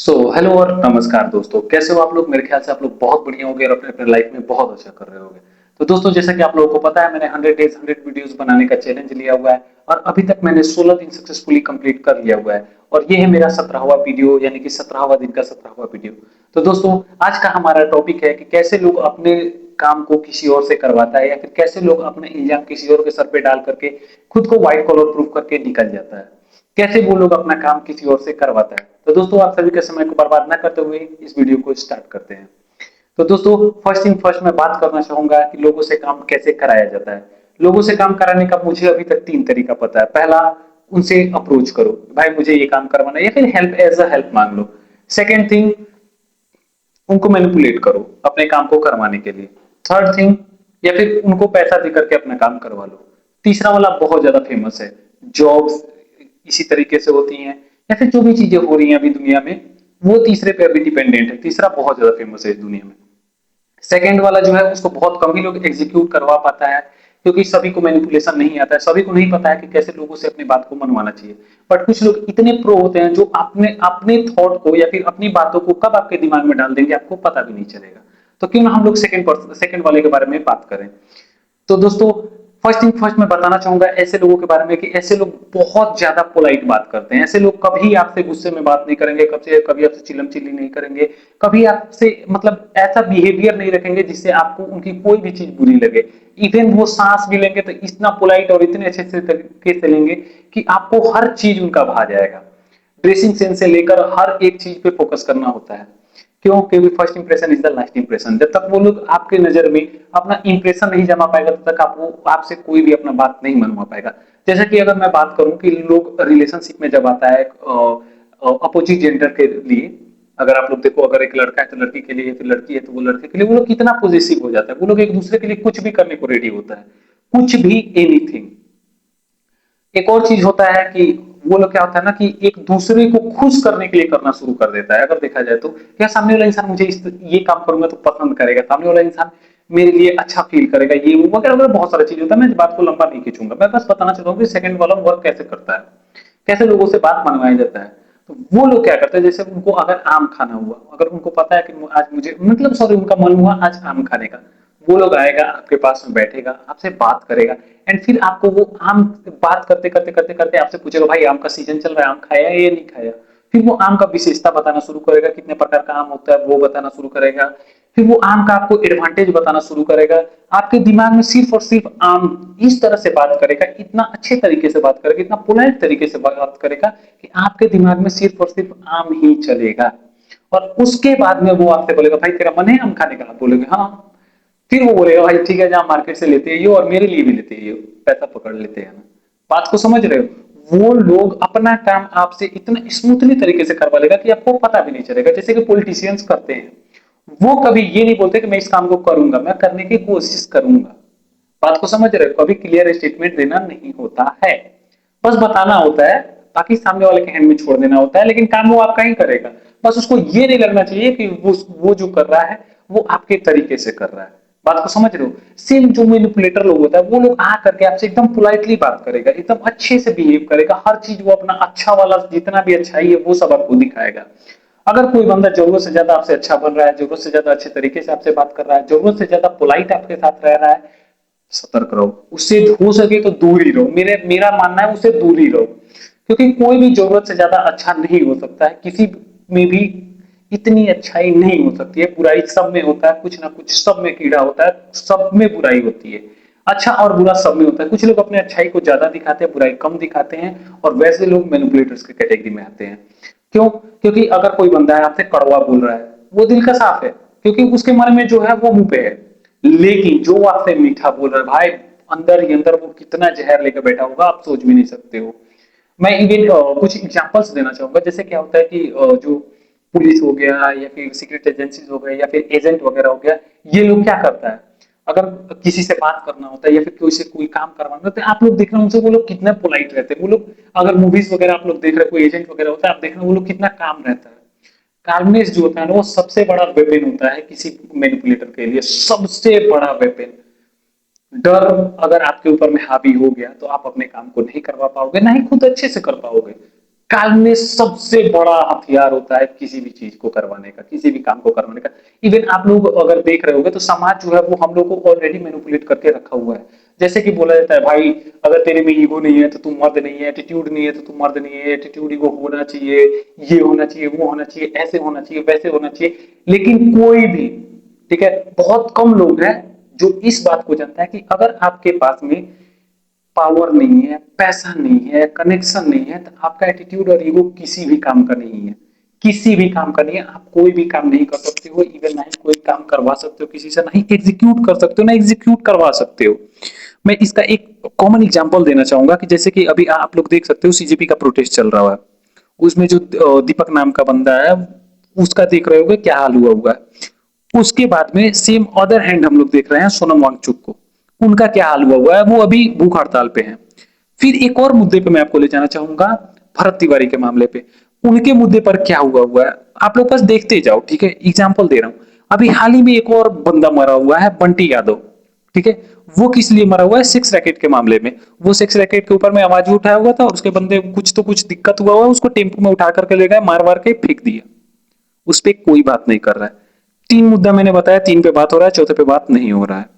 Hello और नमस्कार दोस्तों, कैसे हो आप लोग? मेरे ख्याल से आप लोग बहुत बढ़िया होंगे और अपने अपने लाइफ में बहुत अच्छा कर रहे होंगे। तो दोस्तों, जैसा कि आप लोगों को पता है, मैंने 100 डेज 100 वीडियोस बनाने का चैलेंज लिया हुआ है और अभी तक मैंने 16 दिन सक्सेसफुली कंप्लीट कर लिया हुआ है। और ये है मेरा 17वां वीडियो, यानी कि 17वां दिन का 17वां वीडियो। तो दोस्तों, आज का हमारा टॉपिक है कि कैसे लोग अपने काम को किसी और से करवाता है या फिर कैसे लोग अपना इल्जाम किसी और के सर पे डाल करके खुद को व्हाइट कॉलर प्रूफ करके निकल जाता है। कैसे वो लोग अपना काम किसी और से करवाता है। तो दोस्तों, आप सभी के समय को बर्बाद ना करते हुए इस वीडियो को स्टार्ट करते हैं। तो दोस्तों, फर्स्ट थिंग फर्स्ट मैं बात करना चाहूंगा कि लोगों से काम कैसे कराया जाता है। लोगों से काम कराने का मुझे अभी तक 3 तरीका पता है। पहला, उनसे अप्रोच करो, भाई मुझे ये काम करवाना है, या फिर हेल्प एज अ हेल्प मांग लो। सेकेंड थिंग, उनको मैनिपुलेट करो अपने काम को करवाने के लिए। थर्ड थिंग, या फिर उनको पैसा देकर के अपना काम करवा लो। तीसरा वाला बहुत ज्यादा फेमस है, जॉब्स इसी तरीके से होती हैं, या फिर जो भी चीजें हो रही हैं अभी दुनिया में, वो तीसरे पे अभी डिपेंडेंट है। तीसरा बहुत ज्यादा फेमस है इस दुनिया में। सेकंड वाला जो है उसको बहुत कम ही लोग एग्जीक्यूट करवा पाता है, क्योंकि सभी को मैनिपुलेशन नहीं आता है, सभी को नहीं पता है कि कैसे लोगों से अपनी बात को मनवाना चाहिए। बट कुछ लोग इतने प्रो होते हैं जो अपने अपने थॉट को या फिर अपनी बातों को कब आपके दिमाग में डाल देंगे आपको पता भी नहीं चलेगा। तो क्यों ना हम लोग सेकंड वाले के बारे में बात करें। तो दोस्तों, फर्स्ट थिंग फर्स्ट मैं बताना चाहूंगा ऐसे लोगों के बारे में कि ऐसे लोग बहुत ज्यादा पोलाइट बात करते हैं। ऐसे लोग कभी आपसे गुस्से में बात नहीं करेंगे, कभी आपसे चिलम चिल्ली नहीं करेंगे, कभी आपसे मतलब ऐसा बिहेवियर नहीं रखेंगे जिससे आपको उनकी कोई भी चीज बुरी लगे। इवन वो सांस भी लेंगे तो इतना पोलाइट और इतने अच्छे से तरीके से लेंगे कि आपको हर चीज उनका भा जाएगा। ड्रेसिंग सेंस से लेकर हर एक चीज पे फोकस करना होता है। क्यों? क्योंकि first impression is the last impression. जब तक वो लोग आपके नजर में अपना इंप्रेशन नहीं जमा पाएगा तब तक आपको आपसे कोई भी अपना बात नहीं मनवा पाएगा। जैसे कि अगर मैं बात करूं कि लोग रिलेशनशिप में जब आता है अपोजिट जेंडर के लिए, अगर आप लोग देखो, अगर एक लड़का है तो लड़की के लिए, फिर लड़की है तो वो लड़के के लिए, वो लोग कितना पॉजिटिव हो जाता है। वो लोग एक दूसरे के लिए कुछ भी करने को रेडी होता है, कुछ भी, एनीथिंग। एक और चीज होता है कि वो लोग क्या होता है ना कि एक दूसरे को खुश करने के लिए करना शुरू कर देता है। अगर देखा जाए तो क्या सामने वाला इंसान मुझे ये काम करूंगा तो पसंद करेगा, सामने वाला इंसान मेरे लिए अच्छा फील करेगा, ये वो वगैरह वगैरह बहुत सारा चीज होता है। मैं इस बात को लंबा नहीं खींचूंगा, मैं बस बताना चाहता हूँ कि सेकंड वाला वर्क कैसे करता है, कैसे लोगों से बात मनवाया जाता है। तो वो लोग क्या करते हैं, जैसे उनको अगर आम खाना हुआ, अगर उनको पता है कि आज मुझे मतलब सॉरी उनका मन हुआ आज आम खाने का, वो लोग आएगा आपके पास में बैठेगा आपसे बात करेगा। एंड फिर आपको वो आम बात करते करते करते करते आपसे पूछेगा, भाई आम का सीजन चल रहा है, आम खाया है या नहीं खाया। फिर वो आम का विशेषता बताना शुरू करेगा, कितने प्रकार का आम होता है वो बताना शुरू करेगा। फिर वो आम का आपको एडवांटेज बताना शुरू करेगा। आपके दिमाग में सिर्फ और सिर्फ आम, इस तरह से बात करेगा, इतना अच्छे तरीके से बात करेगा, इतना पोलाइट तरीके से बात करेगा कि आपके दिमाग में सिर्फ और सिर्फ आम ही चलेगा। और उसके बाद में वो आपसे बोलेगा, भाई तेरा मन है आम खाने का? आप बोलेंगे हाँ। फिर वो बोलेगा, भाई ठीक है, जहाँ मार्केट से लेते हैं और मेरे लिए भी लेते हैं, पैसा पकड़ लेते हैं ना। बात को समझ रहे हो? वो लोग अपना काम आपसे इतना स्मूथली तरीके से करवा लेगा कि आपको पता भी नहीं चलेगा, जैसे कि पॉलिटिशियंस करते हैं। वो कभी ये नहीं बोलते कि मैं इस काम को करूंगा, मैं करने की कोशिश करूंगा। बात को समझ रहे हो? कभी क्लियर स्टेटमेंट देना नहीं होता है, बस बताना होता है, बाकी सामने वाले के हैंड में छोड़ देना होता है, लेकिन काम वो आपका ही करेगा। बस उसको ये नहीं लगना चाहिए कि वो जो कर रहा है वो आपके तरीके से कर रहा है। बात को समझ रहे हो? सेम जो मैनिपुलेटर लोग होता है, वो लोग आ करके आपसे एकदम पोलाइटली बात करेगा, एकदम अच्छे से बिहेव करेगा, हर चीज वो अपना अच्छा वाला जितना भी अच्छाई है वो सब आपको दिखाएगा। अगर कोई बंदा जरूरत से ज्यादा आपसे अच्छा बन रहा है, जरूरत से ज्यादा अच्छे तरीके से आपसे बात कर रहा है, जरूरत से ज्यादा पोलाइट आपके साथ रह रहा है, सतर्क रहो, उससे हो सके तो दूर ही रहो। मेरा मानना है उससे दूर ही रहो, क्योंकि कोई भी जरूरत से ज्यादा अच्छा नहीं हो सकता है, किसी में भी इतनी अच्छाई नहीं हो सकती है। बुराई सब में होता है, कुछ ना कुछ सब में कीड़ा होता है, सब में बुराई होती है। अच्छा और बुरा सब में होता है। कुछ लोग अपने अच्छाई को ज्यादा दिखाते हैं, बुराई कम दिखाते हैं, और वैसे लोग मैनिपुलेटर्स की कैटेगरी में आते हैं। क्यों? क्योंकि अगर कोई बंदा है आपसे कड़वा बोल रहा है, वो दिल का साफ है, क्योंकि उसके मन में जो है वो मुंह पे है। लेकिन जो आपसे मीठा बोल रहा है, भाई अंदर ही अंदर वो कितना जहर लेकर बैठा होगा आप सोच भी नहीं सकते हो। मैं इवन कुछ एग्जांपल्स देना चाहूंगा। जैसे क्या होता है कि जो पुलिस हो गया या फिर सीक्रेट एजेंसीज हो गए या फिर एजेंट वगैरह हो गया, ये लोग क्या करता है, अगर किसी से बात करना होता है या फिर कोई से कोई काम करवाना होता है, आप लोग देख रहे हो उनसे वो लोग कितना पोलाइट रहते हैं। वो लोग अगर मूवीज वगैरह आप लोग देख रहे हो, कोई एजेंट वगैरह होता है, आप देख रहे हो वो लोग कितना काम रहता है। कामनेस जो होता है ना, वो सबसे बड़ा वेपन होता है किसी मैनिपुलेटर के लिए, सबसे बड़ा वेपन। डर अगर आपके ऊपर में हावी हो गया तो आप अपने काम को नहीं करवा पाओगे, ना ही खुद अच्छे से कर पाओगे। काल्मनेस सबसे बड़ा हथियार होता है किसी भी चीज को करवाने का, किसी भी काम को करवाने का। इवन आप लोग अगर देख रहे होगे तो समाज जो है वो हम लोग को ऑलरेडी मैनिपुलेट करके रखा हुआ है। जैसे कि बोला जाता है भाई, अगर तेरे में ईगो नहीं है तो तू मर्द नहीं है, एटीट्यूड नहीं है तो तू मर्द नहीं है, एटीट्यूड ईगो होना चाहिए, ये होना चाहिए, वो होना चाहिए, ऐसे होना चाहिए, वैसे होना चाहिए। लेकिन कोई भी, ठीक है, बहुत कम लोग हैं जो इस बात को जानता है कि अगर आपके पास में पावर नहीं है, पैसा नहीं है, कनेक्शन नहीं है, तो आपका एटीट्यूड और ईगो किसी भी काम का नहीं है। किसी भी काम का नहीं है। आप कोई भी काम नहीं कर सकते हो, इवन ना ही कोई काम करवा सकते हो किसी से, नहीं एग्जीक्यूट कर सकते हो, ना एग्जीक्यूट करवा सकते हो। मैं इसका एक कॉमन एग्जांपल देना चाहूंगा कि जैसे कि अभी आप लोग देख सकते हो सीजेपी का प्रोटेस्ट चल रहा है। उसमें जो दीपक नाम का बंदा है, उसका देख रहे होगे क्या हाल हुआ हुआ है। उसके बाद में सेम अदर हैंड हम लोग देख रहे हैं सोनम वांगचुक को, उनका क्या हाल हुआ हुआ है, वो अभी भूख हड़ताल पे हैं। फिर एक और मुद्दे पे मैं आपको ले जाना चाहूंगा, भरत तिवारी के मामले पे। उनके मुद्दे पर क्या हुआ हुआ है, आप लोग बस देखते जाओ, ठीक है, एग्जाम्पल दे रहा हूं। अभी हाल ही में एक और बंदा मरा हुआ है, बंटी यादव, ठीक है। वो किस लिए मरा हुआ है, सेक्स रैकेट के मामले में। वो सेक्स रैकेट के ऊपर में आवाज भी उठाया हुआ था, और उसके बंदे कुछ तो कुछ दिक्कत हुआ हुआ, उसको टेम्पो में उठा करके ले गए, मार मार के फेंक दिया। उस पर कोई बात नहीं कर रहा है। तीन मुद्दा मैंने बताया, तीन पे बात हो रहा है, चौथे पे बात नहीं हो रहा है।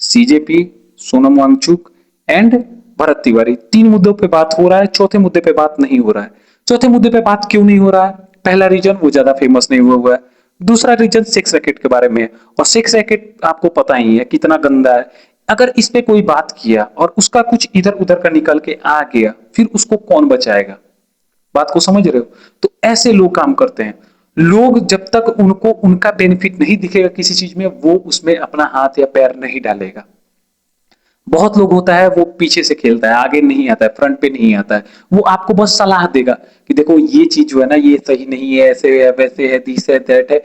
सीजेपी, सोनम वांगचुक एंड भरत तिवारी, तीन मुद्दों पे बात हो रहा है, चौथे मुद्दे पे बात नहीं हो रहा है। चौथे मुद्दे पे बात क्यों नहीं हो रहा है? पहला रीजन, वो ज्यादा फेमस नहीं हुआ हुआ है। दूसरा रीजन सेक्स रैकेट के बारे में है, और सेक्स रैकेट आपको पता ही है कितना गंदा है। अगर इस पे कोई बात किया और उसका कुछ इधर उधर का निकल के आ गया, फिर उसको कौन बचाएगा? बात को समझ रहे हो? तो ऐसे लोग काम करते हैं। लोग जब तक उनको उनका बेनिफिट नहीं दिखेगा किसी चीज में, वो उसमें अपना हाथ या पैर नहीं डालेगा। बहुत लोग होता है वो पीछे से खेलता है, आगे नहीं आता है, फ्रंट पे नहीं आता है। वो आपको बस सलाह देगा कि देखो ये चीज जो है ना, ये सही नहीं है, ऐसे है, वैसे है, दिस है, दैट है।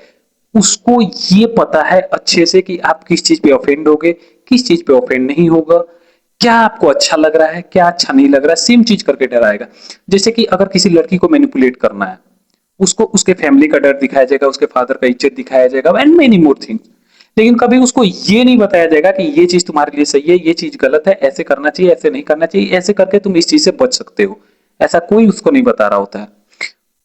उसको ये पता है अच्छे से कि आप किस चीज पे ऑफेंड होगे, किस चीज पे ऑफेंड नहीं होगा, क्या आपको अच्छा लग रहा है, क्या अच्छा नहीं लग रहा है, सेम चीज करके डराएगा। जैसे कि अगर किसी लड़की को मैनिपुलेट करना है, उसको उसके फैमिली का डर दिखाया जाएगा, उसके फादर का इज्जत दिखाया जाएगा, एंड मेनी मोर थिंग्स। लेकिन कभी उसको ये नहीं बताया जाएगा कि ये चीज तुम्हारे लिए सही है, ये चीज गलत है, ऐसे करना चाहिए, ऐसे नहीं करना चाहिए, ऐसे करके तुम इस चीज से बच सकते हो। ऐसा कोई उसको नहीं बता रहा होता है।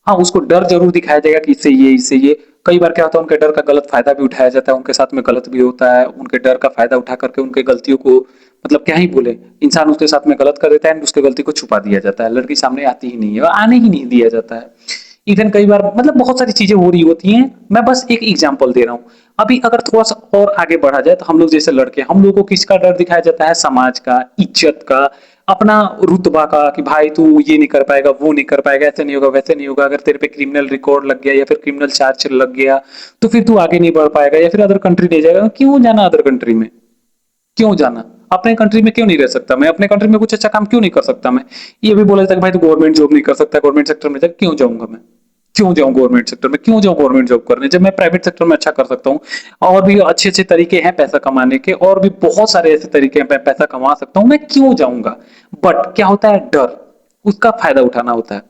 हाँ, उसको डर जरूर दिखाया जाएगा कि इससे ये, इससे ये। कई बार क्या होता है, उनके डर का गलत फायदा भी उठाया जाता है, उनके साथ में गलत भी होता है। उनके डर का फायदा उठा करके उनके गलतियों को, मतलब क्या ही बोले, इंसान उसके साथ में गलत कर देता है, उसके गलती को छुपा दिया जाता है। लड़की सामने आती ही नहीं है, आने ही नहीं दिया जाता है। इवन कई बार मतलब बहुत सारी चीजें हो रही होती हैं। मैं बस एक एग्जांपल दे रहा हूँ। अभी अगर थोड़ा सा और आगे बढ़ा जाए, तो हम लोग जैसे लड़के, हम लोगों को किसका डर दिखाया जाता है? समाज का, इज्जत का, अपना रुतबा का, कि भाई तू ये नहीं कर पाएगा, वो नहीं कर पाएगा, ऐसे नहीं होगा, वैसे नहीं होगा। अगर तेरे पे क्रिमिनल रिकॉर्ड लग गया या फिर क्रिमिनल चार्ज लग गया, तो फिर तू आगे नहीं बढ़ पाएगा, या फिर अदर कंट्री ले जाएगा। क्यों जाना अदर कंट्री में? क्यों जाना? अपने कंट्री में क्यों नहीं रह सकता मैं? अपने कंट्री में कुछ अच्छा काम क्यों नहीं कर सकता मैं? ये भी बोला जाता है कि भाई तू गवर्नमेंट जॉब नहीं कर सकता, गवर्नमेंट सेक्टर में जा। क्यों जाऊंगा मैं? क्यों जाऊं गवर्नमेंट सेक्टर में? क्यों जाऊं गवर्नमेंट जॉब करने, जब मैं प्राइवेट सेक्टर में अच्छा कर सकता हूँ? और भी अच्छे अच्छे तरीके हैं पैसा कमाने के, और भी बहुत सारे ऐसे तरीके हैं पैसा कमा सकता हूँ, मैं क्यों जाऊंगा? बट क्या होता है, डर, उसका फायदा उठाना होता है।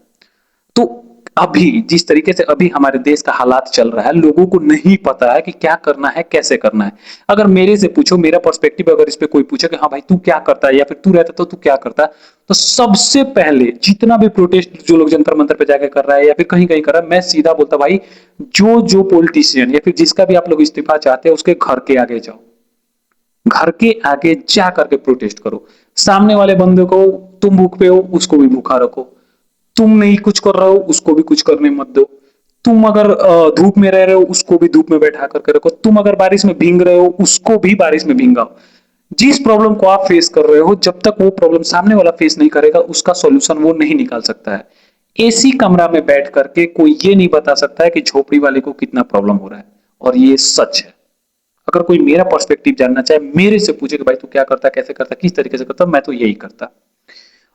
तो अभी जिस तरीके से अभी हमारे देश का हालात चल रहा है, लोगों को नहीं पता है कि क्या करना है, कैसे करना है। अगर मेरे से पूछो, मेरा पर्सपेक्टिव अगर इस पे कोई पूछे कि हाँ भाई तू क्या करता है, या फिर तू रहता तो तू क्या करता, तो सबसे पहले जितना भी प्रोटेस्ट जो लोग जंतर मंतर पे जाके कर रहा है या फिर कहीं कहीं कर रहा है, मैं सीधा बोलता भाई, जो जो पॉलिटिशियन या फिर जिसका भी आप लोग इस्तीफा चाहते हैं, उसके घर के आगे जाओ, घर के आगे जा करके प्रोटेस्ट करो। सामने वाले बंदे को, तुम भूख पे हो, उसको भी भूखा रखो। तुम नहीं कुछ कर रहे हो, उसको भी कुछ करने मत दो। तुम अगर धूप में रह रहे हो, उसको भी धूप में बैठा करके रखो। तुम अगर बारिश में भीग रहे हो, उसको भी बारिश में भीगाओ। जिस प्रॉब्लम को आप फेस कर रहे हो, जब तक वो प्रॉब्लम सामने वाला फेस नहीं करेगा, उसका सॉल्यूशन वो नहीं निकाल सकता है। एसी कमरा में बैठ करके कोई ये नहीं बता सकता है कि झोपड़ी वाले को कितना प्रॉब्लम हो रहा है। और ये सच है। अगर कोई मेरा पर्सपेक्टिव जानना चाहे, मेरे से पूछे कि भाई तू क्या करता, कैसे करता, किस तरीके से करता, मैं तो यही करता।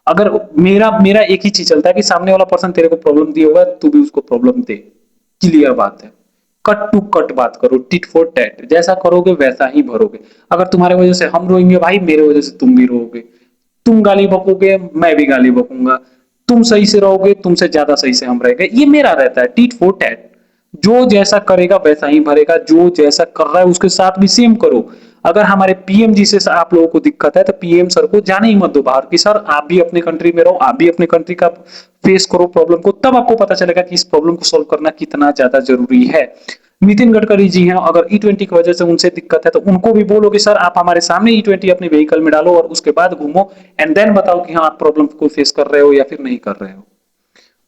अगर मेरा मेरा एक ही चीज चलता है कि सामने वाला पर्सन तेरे को प्रॉब्लम दिया हुआ है, तू भी उसको प्रॉब्लम दे। क्लियर बात है। कट टू कट बात करो, टिट फॉर टैट। जैसा करोगे वैसा ही भरोगे। अगर तुम्हारे वजह से हम रोएंगे भाई, मेरे वजह से तुम भी रोओगे। तुम गाली बकोगे, मैं भी गाली बकूंगा। तुम सही से रहोगे, तुमसे ज्यादा सही से हम रहेंगे। ये मेरा रहता है, टिट फॉर टैट। जो जैसा करेगा वैसा ही भरेगा, जो जैसा कर रहा है उसके साथ भी सेम करो। अगर हमारे पीएम जी से आप लोगों को दिक्कत है तो पीएम सर को जाने ही मत दो बाहर कि सर आप भी अपने कंट्री में रहो, आप भी अपने कंट्री का फेस करो प्रॉब्लम को, तब आपको पता चलेगा कि इस प्रॉब्लम को सॉल्व करना कितना ज्यादा जरूरी है। नितिन गडकरी जी हैं, अगर E20 की वजह से उनसे दिक्कत है तो उनको भी बोलो कि सर आप हमारे सामने E20 अपने व्हीकल में डालो और उसके बाद घूमो, एंड देन बताओ कि हाँ आप प्रॉब्लम को फेस कर रहे हो या फिर नहीं कर रहे हो।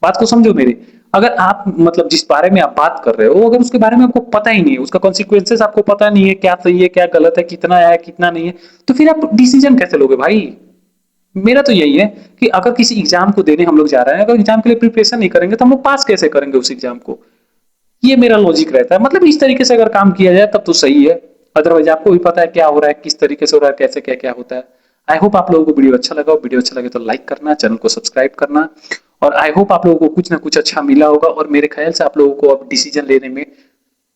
बात को समझो मेरी। अगर आप मतलब जिस बारे में आप बात कर रहे हो अगर उसके बारे में आपको पता ही नहीं है, उसका कॉन्सिक्वेंसेस आपको पता नहीं है, क्या सही है क्या गलत है, कितना है कितना नहीं है, तो फिर आप डिसीजन कैसे लोगे भाई। मेरा तो यही है कि अगर किसी एग्जाम को देने हम लोग जा रहे हैं, अगर एग्जाम के लिए प्रिपरेशन नहीं करेंगे तो हम लोग पास कैसे करेंगे उस एग्जाम को। ये मेरा लॉजिक रहता है, मतलब इस तरीके से अगर काम किया जाए तब तो सही है। अदरवाइज आपको भी पता है क्या हो रहा है, किस तरीके से हो रहा है, कैसे क्या क्या होता है। आई होप आप लोगों को वीडियो अच्छा लगा, वीडियो अच्छा लगे तो लाइक करना, चैनल को सब्सक्राइब करना, और आई होप आप लोगों को कुछ ना कुछ अच्छा मिला होगा, और मेरे ख्याल से आप लोगों को अब डिसीजन लेने में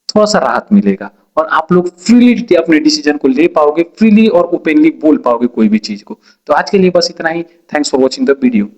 थोड़ा सा राहत मिलेगा, और आप लोग फ्रीली अपने डिसीजन को ले पाओगे, फ्रीली और ओपनली बोल पाओगे कोई भी चीज को। तो आज के लिए बस इतना ही। Thanks for watching the video.